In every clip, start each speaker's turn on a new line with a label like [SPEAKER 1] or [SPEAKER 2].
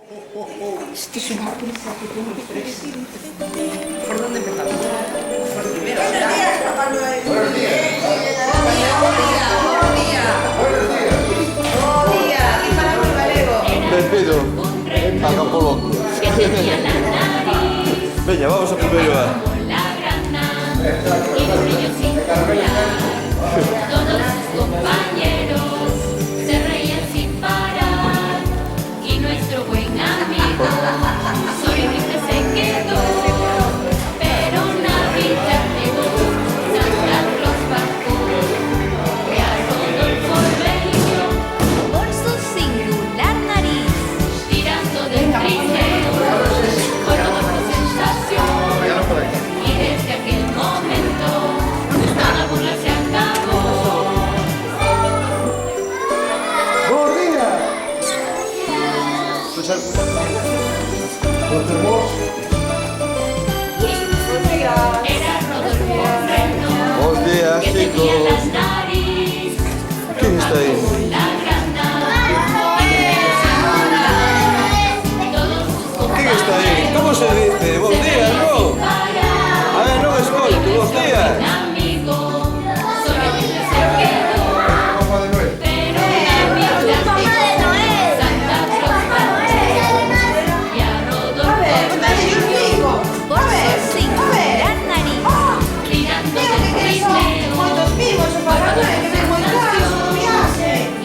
[SPEAKER 1] Esto es una prisa que tengo presente. ¿Por dónde empezamos? Por el primero. Buenos días, Papá Noel. Buenos días. Buenos días. Buenos días. Buenos días. Aquí paramos el galego.
[SPEAKER 2] Benvido a Campoloco. Veña, vamos a comer a...
[SPEAKER 3] Todos sus compañeros se reían sin parar y nuestro buen amigo solamente se quedó. Pero Navidad llegó, Santa Claus bajó y a Rodolfo reíó por su singular nariz, tirando del trineo con Rodolfo sensación. Y desde aquel momento toda burla se acabó.
[SPEAKER 2] ¡Buenos días!
[SPEAKER 3] Era Rodolfo Reno,
[SPEAKER 2] Buenos días,
[SPEAKER 3] que tenía la
[SPEAKER 2] chicos.
[SPEAKER 3] nariz
[SPEAKER 2] ¿Quién está ahí?
[SPEAKER 3] la granada y todos sus
[SPEAKER 2] ¿Quién está ahí? ¿Cómo se dice? ¡Buenos días, no! A ver, no me escolto. ¡Buenos días!
[SPEAKER 3] amigo solamente se quedó. Pero Navidad Santa Claus bajó y a Rodolfo por su singular nariz, tirando del trineo con Rodolfo sensación.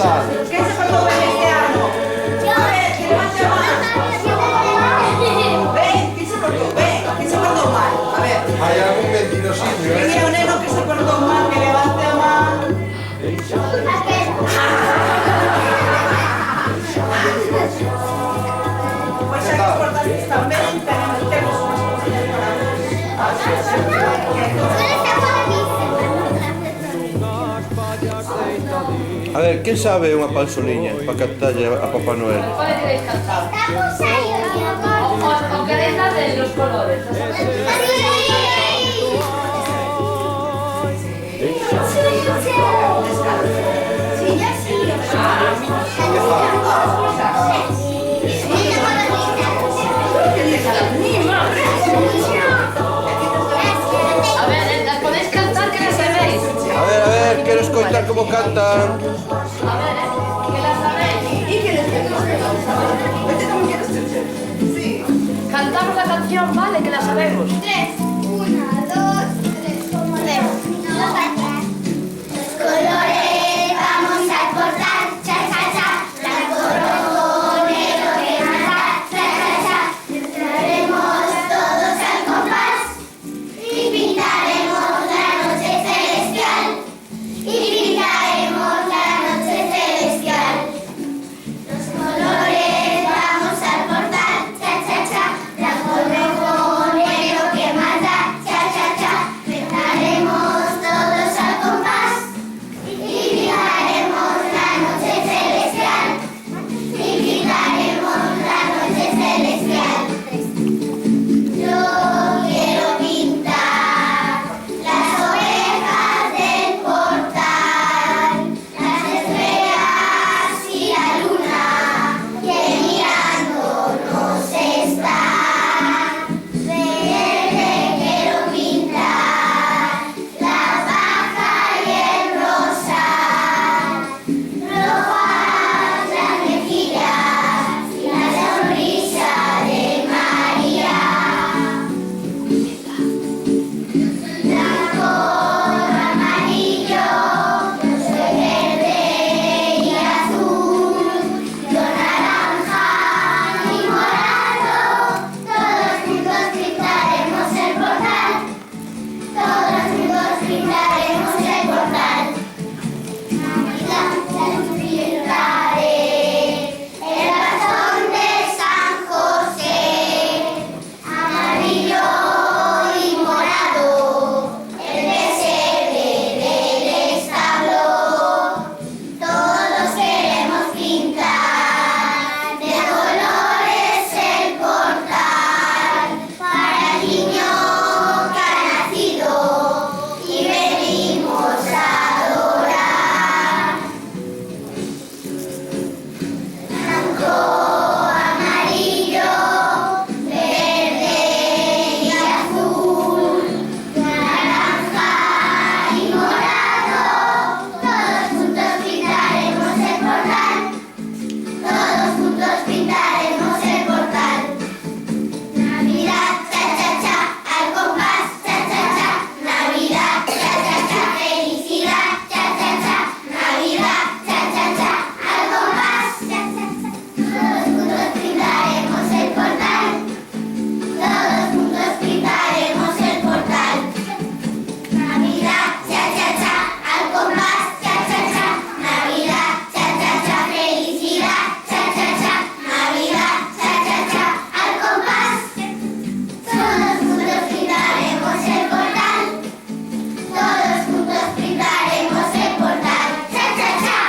[SPEAKER 2] mal.
[SPEAKER 1] ¿Quién se portó mal este año? A ver, que levante la mano. Ven, ¿quién se portó? Ven, ¿quién se portó mal? A ver.
[SPEAKER 2] Hay algún mentirosillo,
[SPEAKER 1] Mira, un neno que se portó mal, que levante la mano. Pues hay que portarse también, tenemos unas cosillas para
[SPEAKER 2] A ver, quen sabe unha palsoliña para cantarlle a Papá Noel?
[SPEAKER 4] ¿Cuál queréis cantar? O queréis la de los colores. A ver, ¿las podéis cantar que las sabéis?
[SPEAKER 2] A ver, quero escoitar como cantan.
[SPEAKER 4] A ver, que las sabéis.
[SPEAKER 1] ¿Y qué les queremos? Vete como quieras, Chuche. Sí.
[SPEAKER 4] Cantamos la canción, vale, que la sabemos.
[SPEAKER 3] 3, 1, 2, 3, como debo. Los colores vamos a cortar, cha cha cha, blanco, rojo, negro, crema, cha cha cha. Entraremos todos al compás y pintaremos la noche celestial. Y pintaremos la noche celestial. Los colores vamos a cortar, cha cha cha, blanco, rojo, negro, crema, cha cha cha. Pintaremos todos al compás y pintaremos la noche celestial. Y pintaremos la noche celestial. Yo quiero pintar las ovejas del portal, las estrellas y la luna que mirándonos están. Verde quiero pintar la baja y el rosal, rojas las mejillas y la sonrisa de María. Blanco, amarillo, yo soy verde y azul, yo naranja y morado, todos juntos pintaremos el portal, todos juntos pintaremos el portal. Navidad, pintaré el bastón de San José, amarillo y morado, el pesebre del establo. Todos queremos pintar de colores el portal para el niño que ha nacido y venimos a adorar. Blanco, amarillo, verde y azul, naranja y morado, todos juntos pintaremos el portal, todos juntos pintaremos el portal. Navidad, cha cha cha, al compás, cha cha cha, Navidad, cha cha cha, felicidad, cha cha cha, Navidad, cha cha cha, al compás, cha cha cha. Todos juntos pintaremos el portal, todos juntos pintaremos el portal. Navidad, cha cha cha, al compás, cha cha cha, Navidad, cha cha cha, felicidad, cha cha cha, Navidad, cha cha cha, al compás. Todos juntos pintaremos el portal, todos juntos pintaremos el portal, cha cha cha.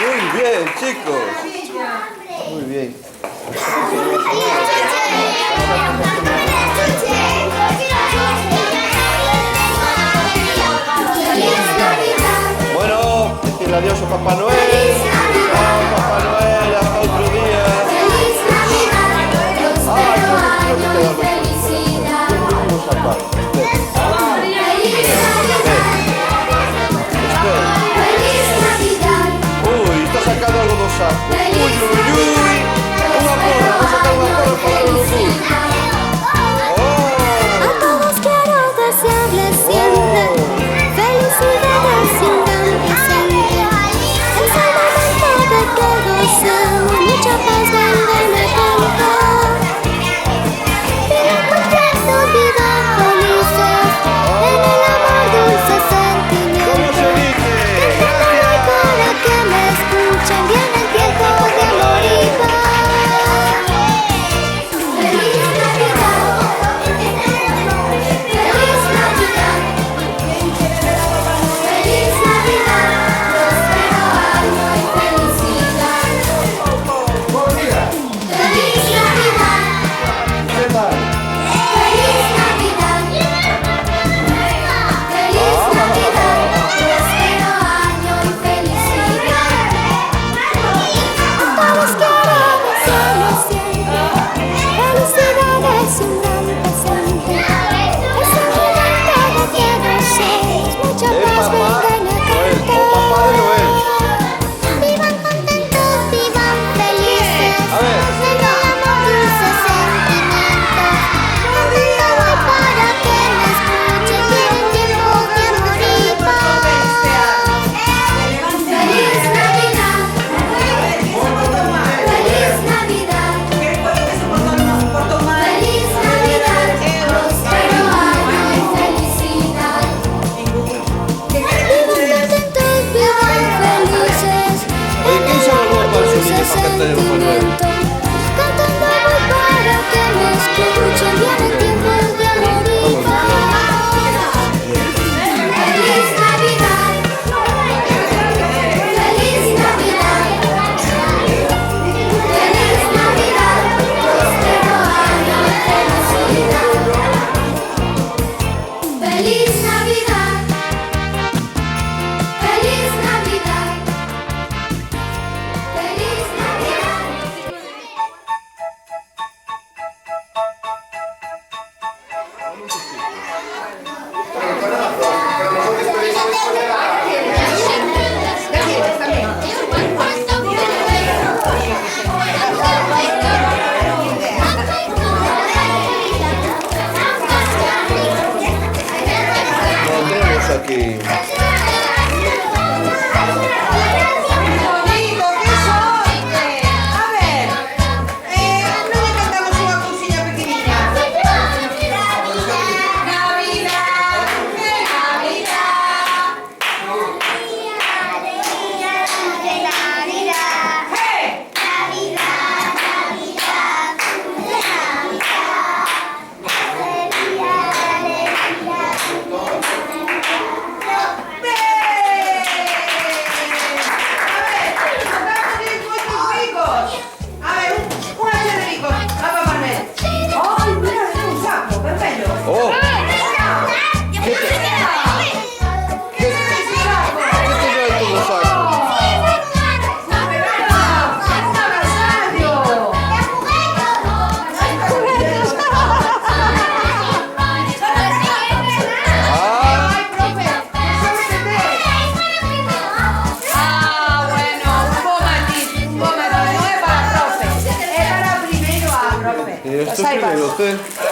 [SPEAKER 2] Muy bien, chicos. Muy bien. Bueno, decirle adiós a Papá Noel. Chao, Papá Noel, hasta otro día. Ay, no me vamos a parar. Uy, está sacando algo do saco. Uy, uy, uy. Unha porra, vou sacar unha porra para darlo tú.
[SPEAKER 3] A todos quiero desearles
[SPEAKER 2] aquí?
[SPEAKER 1] Bonito, que son? A ver, non lle cantamos unha cousiña pequeniña. Navidad, que Navidad. Hey!
[SPEAKER 2] Oh, ¿qué te trae tu saco? ¿Y esto qué es usted?